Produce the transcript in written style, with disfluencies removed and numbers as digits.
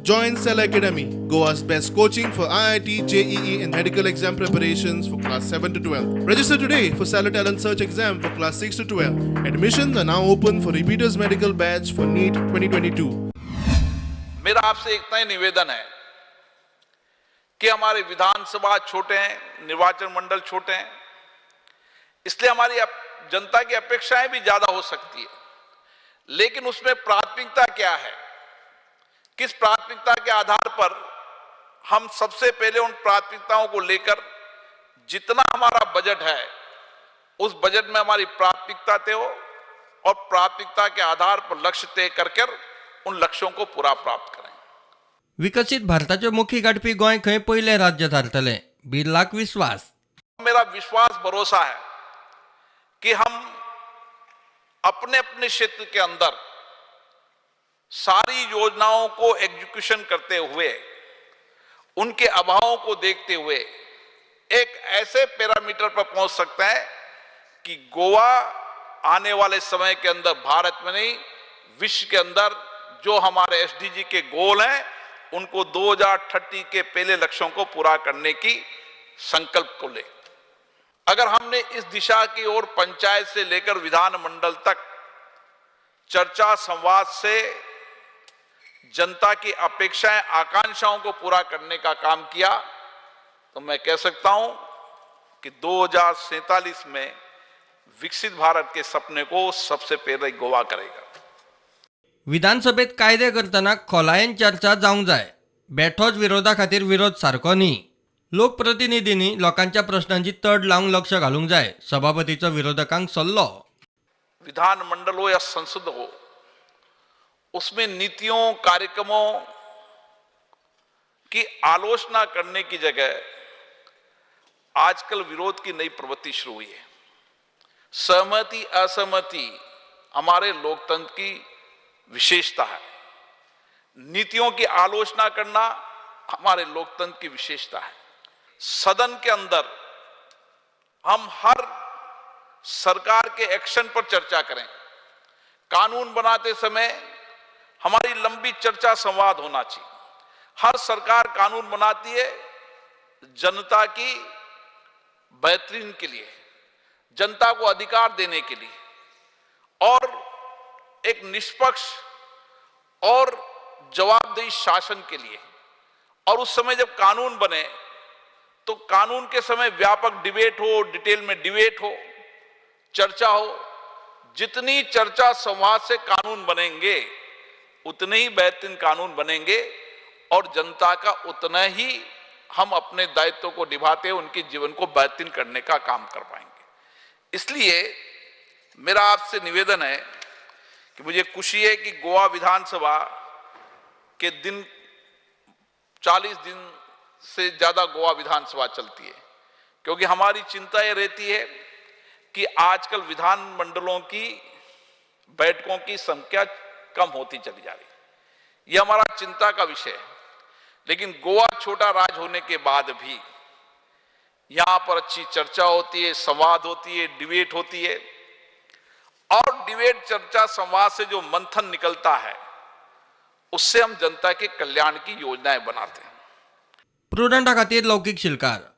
Join Cell Academy, Goa's best coaching for IIT, JEE and medical exam preparations for class 7 to 12. Register today for Cell Talent Search exam for class 6 to 12. Admissions are now open for repeaters medical batch for NEET 2022. मेरा आपसे एक नया निवेदन है कि हमारे विधानसभा छोटे हैं, निर्वाचन मंडल छोटे हैं, इसलिए हमारी जनता की अपेक्षाएं भी ज्यादा हो सकती है, लेकिन उसमें प्राथमिकता क्या है, किस प्राथमिकता के आधार पर हम सबसे पहले उन प्राथमिकताओं को लेकर जितना हमारा बजट है उस बजट में हमारी प्राथमिकता तय हो और प्राथमिकता के आधार पर लक्ष्य तय कर उन लक्ष्यों को पूरा प्राप्त करें। विकसित भारताचे मुखी गाठपी गोंय खंय पहिले राज्य थारतले, बिर्लाक विश्वास। मेरा विश्वास भरोसा है कि हम अपने अपने क्षेत्र के अंदर सारी योजनाओं को एग्जीक्यूशन करते हुए, उनके अभावों को देखते हुए एक ऐसे पैरामीटर पर पहुंच सकते हैं कि गोवा आने वाले समय के अंदर भारत में नहीं विश्व के अंदर जो हमारे एसडीजी के गोल हैं उनको 2030 के पहले लक्ष्यों को पूरा करने की संकल्प को ले। अगर हमने इस दिशा की ओर पंचायत से लेकर विधानमंडल तक चर्चा संवाद से जनता की अपेक्षाएं आकांक्षाओं को पूरा करने का काम किया तो मैं कह सकता हूं कि 2047 में विकसित भारत के सपने को सबसे पहले गोवा करेगा। विधानसभेत कायदे करताना खोलायेन चर्चा जावंक जाय, बेठोच विरोधा खातीर विरोध सारको न्ही। लोकप्रतिनिधींनी लोकांच्या प्रश्नांची तड लावून लक्ष घालूंक जाय, सभापतीचो विरोधकांक सल्लो। विधानमंडल हो या संसद हो, उसमें नीतियों कार्यक्रमों की आलोचना करने की जगह आजकल विरोध की नई प्रवृत्ति शुरू हुई है। सहमति असहमति हमारे लोकतंत्र की विशेषता है, नीतियों की आलोचना करना हमारे लोकतंत्र की विशेषता है। सदन के अंदर हम हर सरकार के एक्शन पर चर्चा करें, कानून बनाते समय हमारी लंबी चर्चा संवाद होना चाहिए। हर सरकार कानून बनाती है जनता की बेहतरीन के लिए, जनता को अधिकार देने के लिए और एक निष्पक्ष और जवाबदेही शासन के लिए। और उस समय जब कानून बने तो कानून के समय व्यापक डिबेट हो, डिटेल में डिबेट हो, चर्चा हो। जितनी चर्चा संवाद से कानून बनेंगे उतने ही बेहतरीन कानून बनेंगे और जनता का उतना ही हम अपने दायित्व को निभाते हुए उनके जीवन को बेहतरीन करने का काम कर पाएंगे। इसलिए मेरा आपसे निवेदन है कि मुझे खुशी है कि गोवा विधानसभा के दिन 40 दिन से ज्यादा गोवा विधानसभा चलती है, क्योंकि हमारी चिंता यह रहती है कि आजकल विधानमंडलों की बैठकों की संख्या कम होती चली जा रही। यह हमारा चिंता का विषय है, लेकिन गोवा छोटा राज्य होने के बाद भी यहां पर अच्छी चर्चा होती है, संवाद होती है, डिबेट होती है और डिबेट चर्चा संवाद से जो मंथन निकलता है उससे हम जनता के कल्याण की योजनाएं बनाते हैं। प्रुडंटा खातीर लौकिक शिलकार